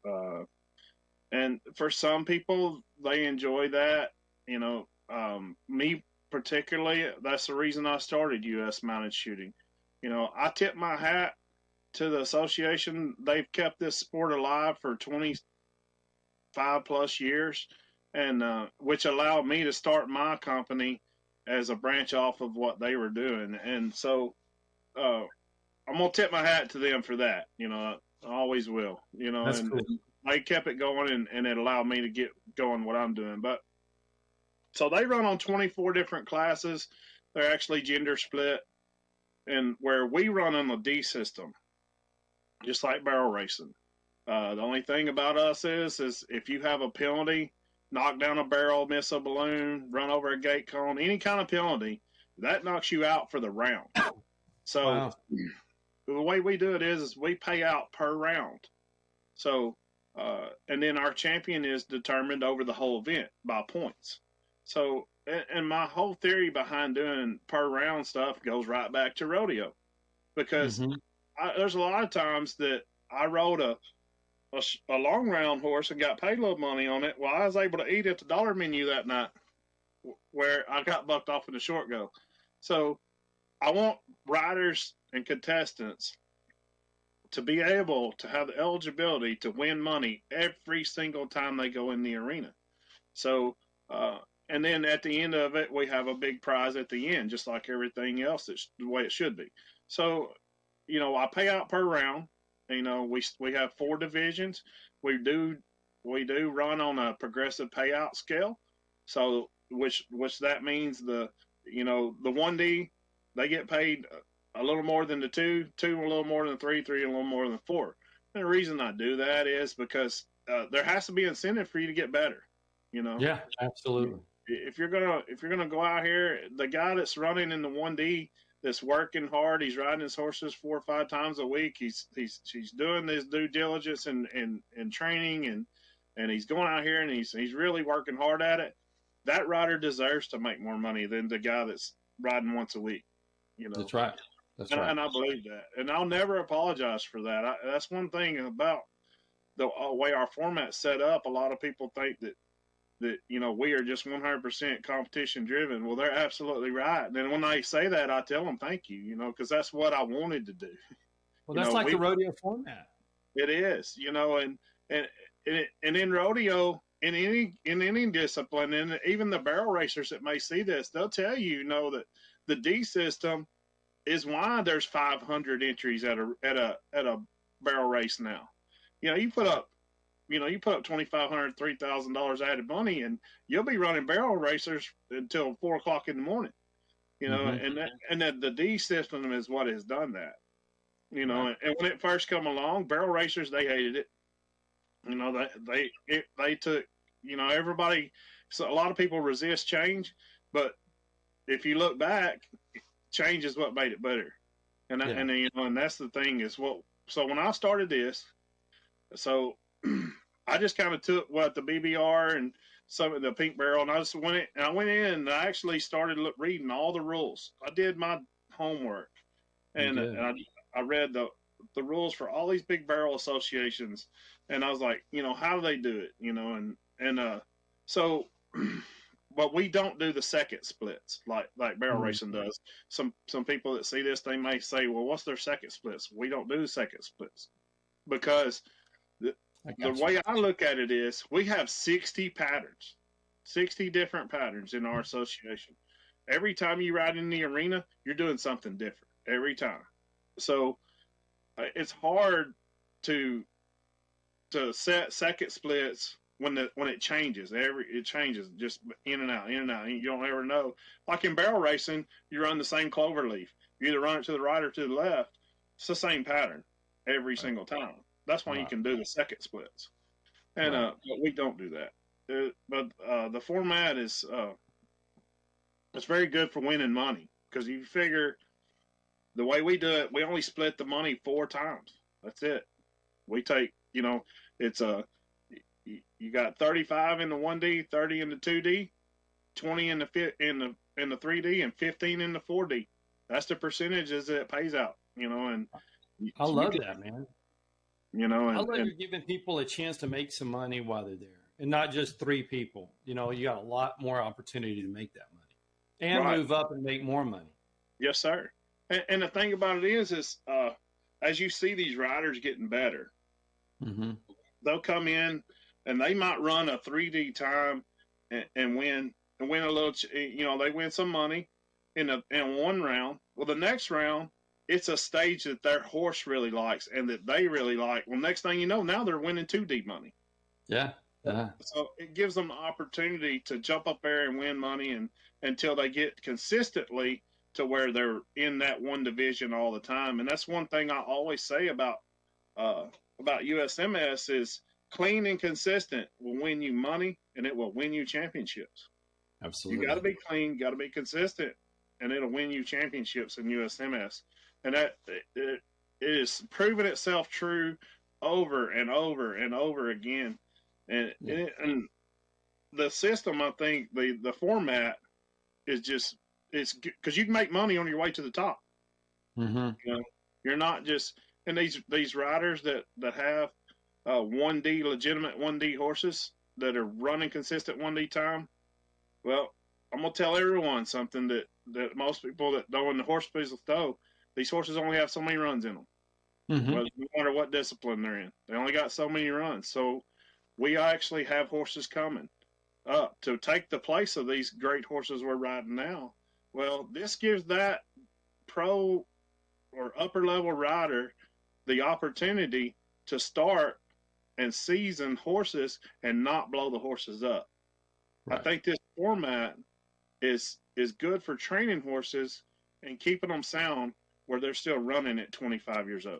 And for some people, they enjoy that. You know, me particularly, that's the reason I started U.S. Mounted Shooting. You know, I tip my hat to the association. They've kept this sport alive for 25 plus years, and which allowed me to start my company as a branch off of what they were doing. And so I'm gonna tip my hat to them for that. You know, I always will. You know, That's and cool. they kept it going, and it allowed me to get going what I'm doing. But so they run on 24 different classes. They're actually gender split, and where we run on the D system, just like barrel racing. The only thing about us is if you have a penalty, knock down a barrel, miss a balloon, run over a gate cone, any kind of penalty, that knocks you out for the round. So wow. The way we do it is we pay out per round. So, and then our champion is determined over the whole event by points. So, and my whole theory behind doing per round stuff goes right back to rodeo, because there's a lot of times that I rode a long round horse and got paid a little money on it. Well, I was able to eat at the dollar menu that night where I got bucked off in the short go. So I want riders and contestants to be able to have the eligibility to win money every single time they go in the arena. So, and then at the end of it, we have a big prize at the end, just like everything else. It's the way it should be. So, you know, I pay out per round. You know, we have 4 divisions. We do run on a progressive payout scale. So which that means the 1D, they get paid a little more than the 2 a little more than 3 a little more than 4. And the reason I do that is because there has to be incentive for you to get better. You know. Yeah, absolutely. If you're gonna go out here, the guy that's running in the 1D, that's working hard, he's riding his horses 4 or 5 times a week. He's doing his due diligence and training, and he's going out here and he's really working hard at it. That rider deserves to make more money than the guy that's riding once a week. You know, that's right. Right. And I believe that, and I'll never apologize for that. That's one thing about the way our format's set up. A lot of people think that you know, we are just 100% competition driven. Well, they're absolutely right. And then when they say that, I tell them thank you, you know, because that's what I wanted to do. Well, that's like the rodeo format. It is, you know, and in rodeo, in any discipline, and even the barrel racers that may see this, they'll tell you, you know, that the D system is why there's 500 entries at a barrel race now. You know, you put up $2,500, $3,000 added money, and you'll be running barrel racers until 4 o'clock in the morning. you know, and that the D system is what has done that, you know. Right. And when it first come along, barrel racers, they hated it. You know, they took, you know, everybody. So a lot of people resist change, but if you look back, change is what made it better. And you know, and that's the thing is what. So when I started this, so I just kind of took what the BBR and some of the pink barrel, and I went in and I actually started reading all the rules. I did my homework, and I read the rules for all these big barrel associations, and I was like, you know, how do they do it, you know, and so. But we don't do the second splits like barrel racing does. Some people that see this, they may say, well, what's their second splits? We don't do second splits because the way I look at it is we have 60 patterns, 60 different patterns in our association. Every time you ride in the arena, you're doing something different every time. So it's hard to set second splits when it changes. It changes just in and out, in and out. You don't ever know. Like in barrel racing, you run the same clover leaf. You either run it to the right or to the left. It's the same pattern every single time. That's why you can do the second splits. And but we don't do that. But the format is it's very good for winning money because you figure the way we do it, we only split the money 4 times. That's it. We take, you know, it's you got 35 in the 1D, 30 in the 2D, 20 in the 3D, and 15 in the 4D. That's the percentages that it pays out, you know. And I love that, man. You know, I love you're giving people a chance to make some money while they're there, and not just 3 people. You know, you got a lot more opportunity to make that money and move up and make more money. Yes, sir. And the thing about it is as you see these riders getting better, they'll come in and they might run a 3D time and win a little. You know, they win some money in one round. Well, the next round, it's a stage that their horse really likes and that they really like. Well, next thing you know, now they're winning 2D money. Yeah. So it gives them the opportunity to jump up there and win money and until they get consistently to where they're in that one division all the time. And that's one thing I always say about USMS is clean and consistent will win you money and it will win you championships. Absolutely. You got to be clean, got to be consistent, and it'll win you championships in USMS. And that it is proven itself true over and over and over again. And the system, I think the format is just, it's because you can make money on your way to the top. You know, you're not just, and these riders that have 1D legitimate 1D horses that are running consistent 1D time. Well, I'm gonna tell everyone something that most people that know in the horse business know. These horses only have so many runs in them. Well, no matter what discipline they're in, they only got so many runs. So we actually have horses coming up to take the place of these great horses we're riding now. Well, this gives that pro or upper level rider the opportunity to start and season horses and not blow the horses up. I think this format is good for training horses and keeping them sound where they're still running at 25 years old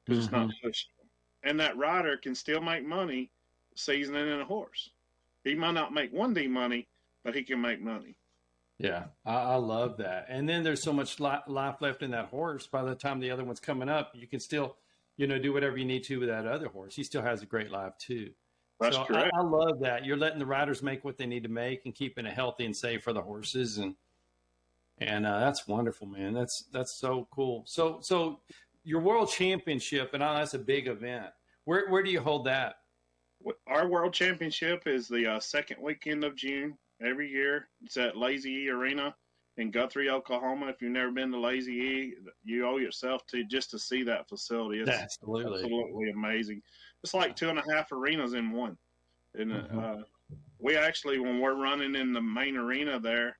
because it's not pushing them. And that rider can still make money seasoning in a horse. He might not make 1D money, but he can make money. Yeah, I love that. And then there's so much life left in that horse. By the time the other one's coming up, you can still, you know, do whatever you need to with that other horse. He still has a great life too. That's correct. I love that. You're letting the riders make what they need to make and keeping it healthy and safe for the horses. And that's wonderful, man. That's so cool. So your world championship, and that's a big event. Where do you hold that? Our world championship is the second weekend of June every year. It's at Lazy E Arena in Guthrie, Oklahoma. If you've never been to Lazy E, you owe yourself to see that facility. It's absolutely amazing. It's like 2.5 arenas in one. And we actually, when we're running in the main arena there,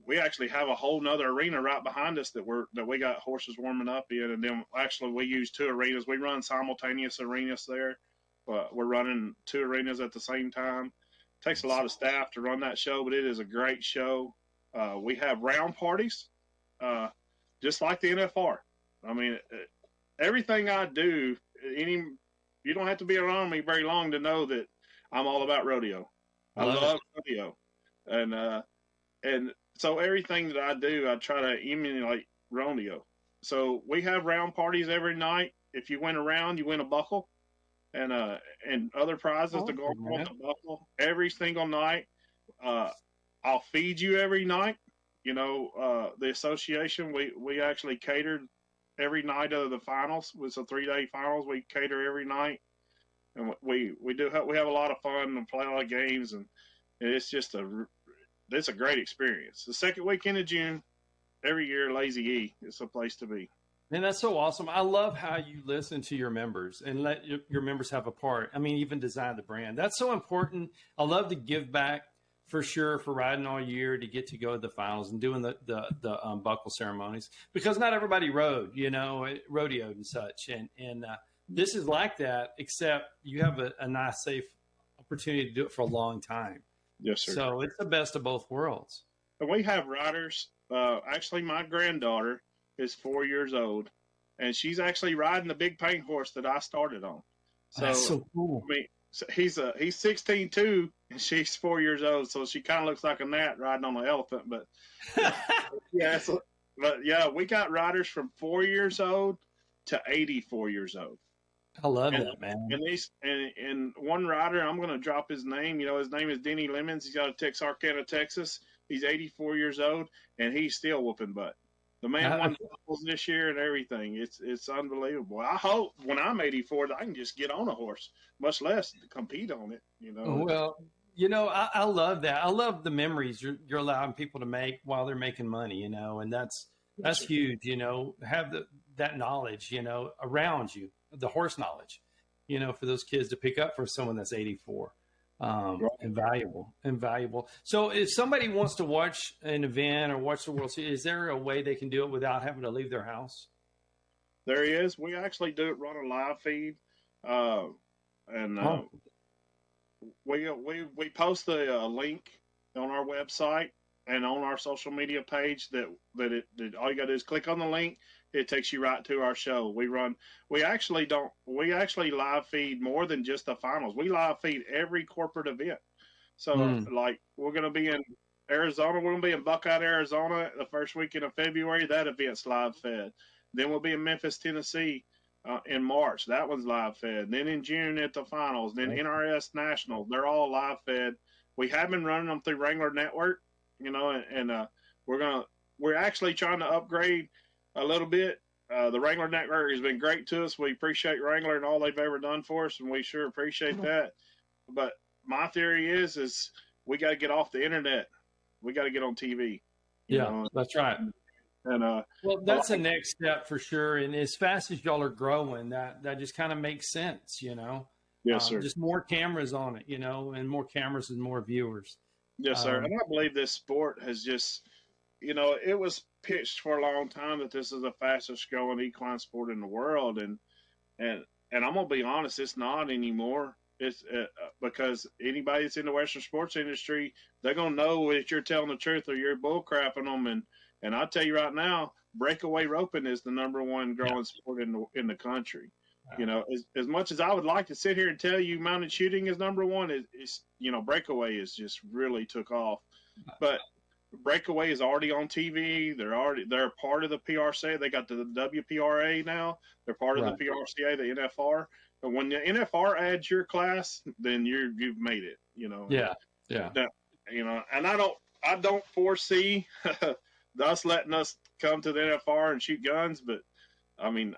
we actually have a whole nother arena right behind us that we got horses warming up in. And then actually we use 2 arenas. We run simultaneous arenas there. We're running 2 arenas at the same time. It takes a lot of staff to run that show, but it is a great show. We have round parties, just like the NFR. I mean, everything I do, you don't have to be around me very long to know that I'm all about rodeo. I love rodeo, and so everything that I do, I try to emulate rodeo. So we have round parties every night. If you win a round, you win a buckle, and other prizes to go along with the buckle every single night. I'll feed you every night. The association, we actually catered every night of the finals. It was a 3-day finals. We cater every night, and we have a lot of fun and play a lot of games, and it's just it's a great experience. The second weekend of June every year, Lazy E is a place to be. And that's so awesome. I love how you listen to your members and let your members have a part. I mean, even design the brand. That's so important. I love to give back for sure, for riding all year, to get to go to the finals and doing the buckle ceremonies, because not everybody rode, rodeoed and such. And this is like that, except you have a nice, safe opportunity to do it for a long time. Yes, sir. So it's the best of both worlds. And we have riders. Actually, my granddaughter is 4 years old, and she's actually riding the big paint horse that I started on. So, that's so cool. I mean, so he's 16 too, and she's 4 years old, so she kind of looks like a gnat riding on an elephant. But we got riders from 4 years old to 84 years old. I love that, man. And one rider, I'm going to drop his name. His name is Denny Lemons. He's out of Texarkana, Texas. He's 84 years old, and he's still whooping butt. The man won doubles this year and everything. It's unbelievable. I hope when I'm 84 that I can just get on a horse, much less compete on it. Well, I love that. I love the memories you're allowing people to make while they're making money. And that's huge. Have that knowledge, around you, the horse knowledge, for those kids to pick up for someone that's 84. Invaluable. So if somebody wants to watch an event or watch the World Series, is there a way they can do it without having to leave their house? There is. We actually run a live feed, we post the link on our website and on our social media page that all you got to do is click on the link. It takes you right to our show. We actually live feed more than just the finals. We live feed every corporate event. So like we're going to be in Arizona. We're going to be in Buckeye, Arizona the first weekend of February. That event's live fed. Then we'll be in Memphis, Tennessee in March. That one's live fed. Then in June at the finals. Then NRS National. They're all live fed. We have been running them through Wrangler Network, and we're actually trying to upgrade a little bit. The Wrangler Network has been great to us. We appreciate Wrangler and all they've ever done for us, and we sure appreciate that. But my theory is we got to get off the internet. We got to get on TV. That's right. And well, that's the next step for sure. And as fast as y'all are growing, that just kind of makes sense, Yes, sir. Just more cameras on it, and more cameras and more viewers. Yes, sir. And I believe this sport has just, it was pitched for a long time that this is the fastest growing equine sport in the world, and I'm gonna be honest, it's not anymore. It's because anybody that's in the Western sports industry, they're gonna know if you're telling the truth or you're bull crapping them. And I'll tell you right now, breakaway roping is the number one growing sport in the country. As much as I would like to sit here and tell you mounted shooting is number one, is breakaway is just really took off, but breakaway is already on TV. They're part of the PRCA. They got the WPRA now. They're part of the PRCA, the NFR. But when the NFR adds your class, then you've made it. Yeah. And I don't foresee us letting us come to the NFR and shoot guns, but I mean,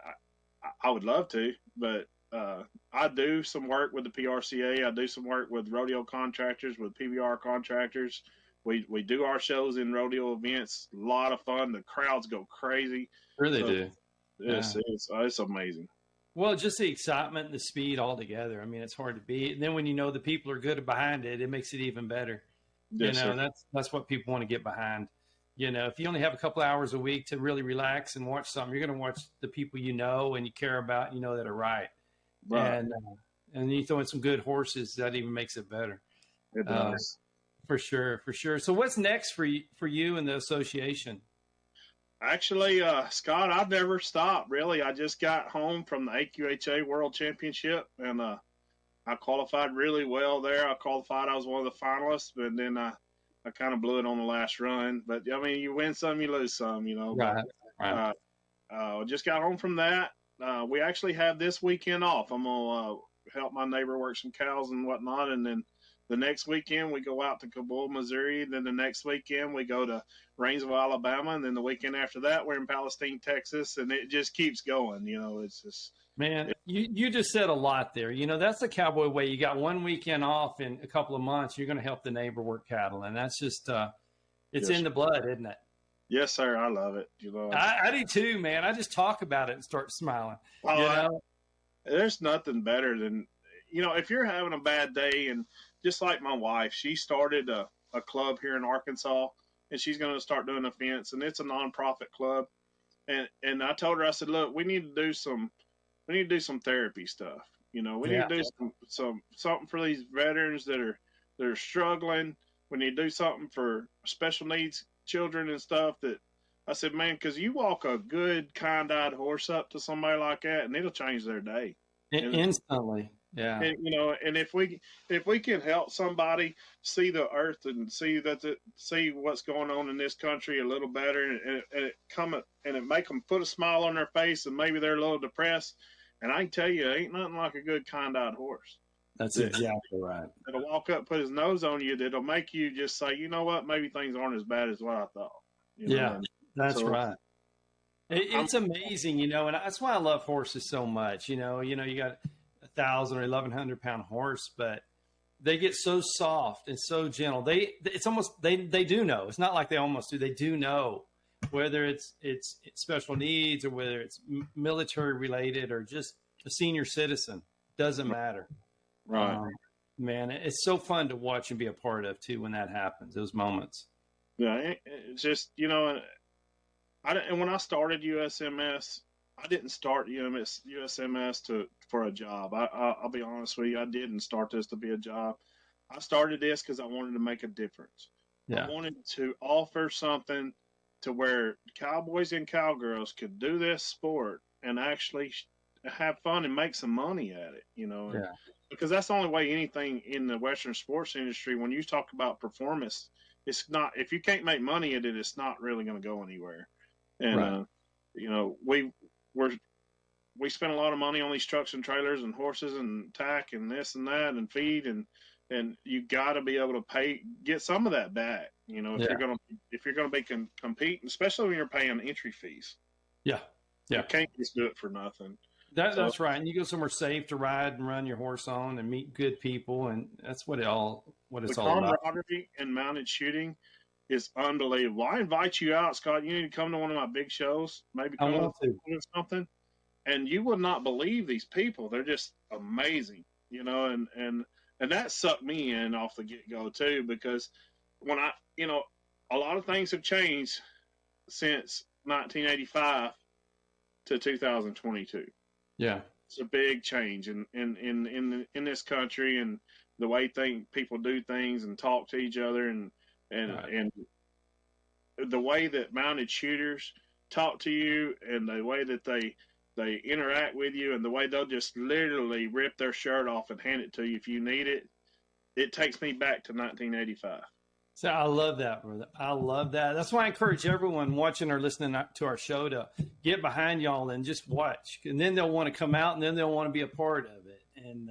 I would love to, but I do some work with the PRCA. I do some work with rodeo contractors, with PBR contractors. We do our shows in rodeo events. A lot of fun. The crowds go crazy. Really do. It's amazing. Well, just the excitement and the speed all together. I mean, it's hard to beat. And then when the people are good behind it, it makes it even better. Yes, sir. That's what people want to get behind. If you only have a couple hours a week to really relax and watch something, you're going to watch the people and you care about, that are right. And you throw in some good horses, that even makes it better. It does. For sure, for sure. So what's next for you and the association? Actually, Scott, I've never stopped, really. I just got home from the AQHA World Championship, and I qualified really well there. I was one of the finalists, but then I kind of blew it on the last run. But, I mean, you win some, you lose some, you know. Right. But just got home from that. We actually have this weekend off. I'm going to help my neighbor work some cows and whatnot, and then the next weekend we go out to Kabul, Missouri. Then the next weekend we go to Rainsville, Alabama, and then the weekend after that we're in Palestine, Texas, and it just keeps going. You know, it's just Man, you just said a lot there. You know, that's the cowboy way. You got one weekend off in a couple of months. You're going to help the neighbor work cattle, and that's just it's in the blood, isn't it? Yes, sir. I love it. You know, I do too, man. I just talk about it and start smiling. Oh, you know? There's nothing better than, you know, if you're having a bad day, and just like my wife, she started a club here in Arkansas, and she's going to start doing events, and it's a nonprofit club. And I told her, I said, look, we need to do some therapy stuff. You know, we need to do something for these veterans that are struggling. We need to do something for special needs children and stuff. That I said, man, because you walk a good, kind-eyed horse up to somebody like that, and it'll change their day instantly. Yeah. And, you know, and if we can help somebody see the earth and see what's going on in this country a little better, and it make them put a smile on their face, and maybe they're a little depressed. And I can tell you, ain't nothing like a good, kind-eyed horse. That's exactly right. It'll walk up, put his nose on you. That'll make you just say, you know what, maybe things aren't as bad as what I thought. You know? That's right. It's amazing, you know, and that's why I love horses so much. You know, you got 1,000 or 1,100 pound horse, but they get so soft and so gentle. It's almost they do know. It's not like they almost do. They do know whether it's special needs or whether it's military related or just a senior citizen. Doesn't matter. Right. Man, it's so fun to watch and be a part of too when that happens. Those moments. Yeah, it's just, you know, and when I started USMS, I didn't start USMS for a job. I'll be honest with you, I didn't start this to be a job. I started this because I wanted to make a difference. Yeah. I wanted to offer something to where cowboys and cowgirls could do this sport and actually have fun and make some money at it, you know. Yeah. Because that's the only way anything in the Western sports industry, when you talk about performance, it's not, if you can't make money at it, it's not really going to go anywhere. And, right. You know, we spend a lot of money on these trucks and trailers and horses and tack and this and that and feed, and you got to be able to get some of that back, you know, if you're going to be competing, especially when you're paying entry fees. Yeah. Yeah. You can't just do it for nothing. That's right. And you go somewhere safe to ride and run your horse on and meet good people. And that's what it's all about. The camaraderie in mounted shooting is unbelievable. I invite you out, Scott. You need to come to one of my big shows. Maybe come to something. And you would not believe these people. They're just amazing, you know, and that sucked me in off the get-go too, because when a lot of things have changed since 1985 to 2022. Yeah, it's a big change in this country, and the way people do things and talk to each other, and the way that mounted shooters talk to you, and the way that they interact with you, and the way they'll just literally rip their shirt off and hand it to you if you need it. It takes me back to 1985. So I love that, brother. I love that. That's why I encourage everyone watching or listening to our show to get behind y'all and just watch. And then they'll want to come out, and then they'll want to be a part of it. And,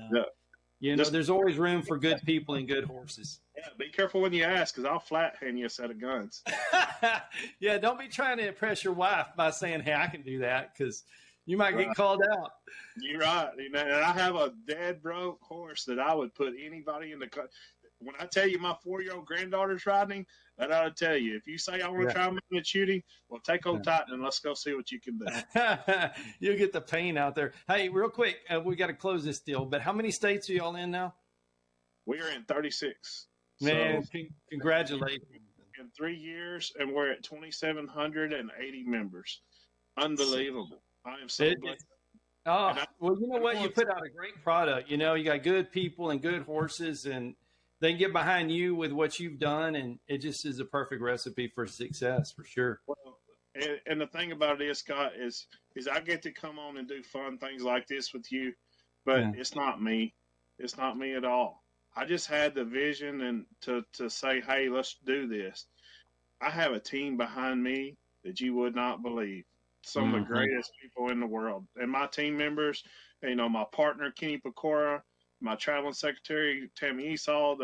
you know, there's always room for good people and good horses. Yeah, be careful when you ask, because I'll flat hand you a set of guns. Yeah, don't be trying to impress your wife by saying, hey, I can do that, because you might get called out. You're right. And I have a dead broke horse that I would put anybody in the – when I tell you my 4-year-old granddaughter's riding, that ought to tell you. If you say I want to try mounted shooting, well, take old Titan and let's go see what you can do. You'll get the pain out there. Hey, real quick, we got to close this deal, but how many states are y'all in now? We are in 36. Man, so, congratulations. In 3 years, and we're at 2,780 members. Unbelievable. I am so blessed. Oh, well, you know what? You put out a great product. You know, you got good people and good horses, and they get behind you with what you've done, and it just is a perfect recipe for success for sure. Well, and the thing about it is, Scott, is I get to come on and do fun things like this with you, but Yeah. it's not me. It's not me at all. I just had the vision and to say, hey, let's do this. I have a team behind me that you would not believe. Some of the greatest people in the world. And my team members, my partner, Kenny Pecora, my traveling secretary, Tammy Esau,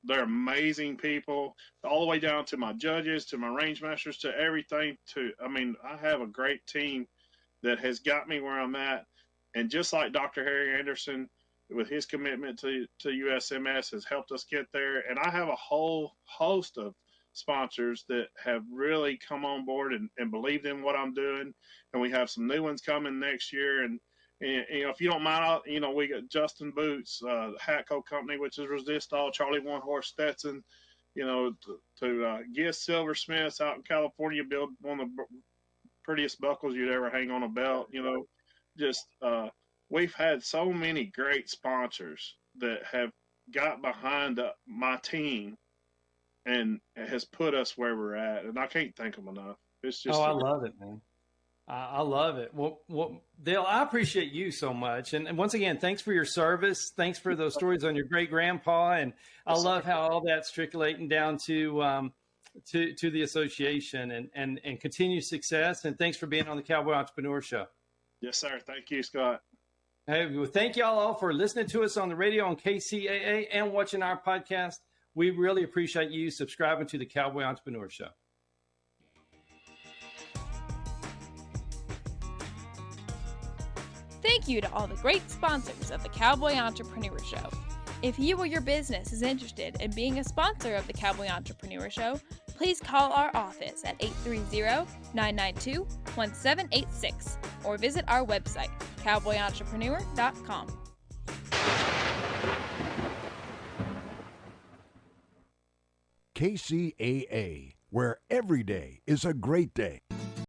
they're amazing people, all the way down to my judges, to my range masters, to everything. I have a great team that has got me where I'm at. And just like Dr. Harry Anderson, with his commitment to USMS, has helped us get there. And I have a whole host of sponsors that have really come on board and believed in what I'm doing. And we have some new ones coming next year. And if you don't mind, we got Justin Boots, the Hatco Company, which is Resistol, Charlie One Horse Stetson, to Giz Silversmiths out in California, build one of the prettiest buckles you'd ever hang on a belt. We've had so many great sponsors that have got behind my team and has put us where we're at, and I can't thank them enough. It's just I love it, man. I love it. Well, Dale, I appreciate you so much, and once again, thanks for your service. Thanks for those stories on your great grandpa, and I love how all that's trickling down to the association and continued success. And thanks for being on the Cowboy Entrepreneur Show. Yes, sir. Thank you, Scott. Hey, well, thank y'all all for listening to us on the radio on KCAA and watching our podcast. We really appreciate you subscribing to the Cowboy Entrepreneur Show. Thank you to all the great sponsors of the Cowboy Entrepreneur Show. If you or your business is interested in being a sponsor of the Cowboy Entrepreneur Show, please call our office at 830-992-1786 or visit our website, cowboyentrepreneur.com. KCAA, where every day is a great day.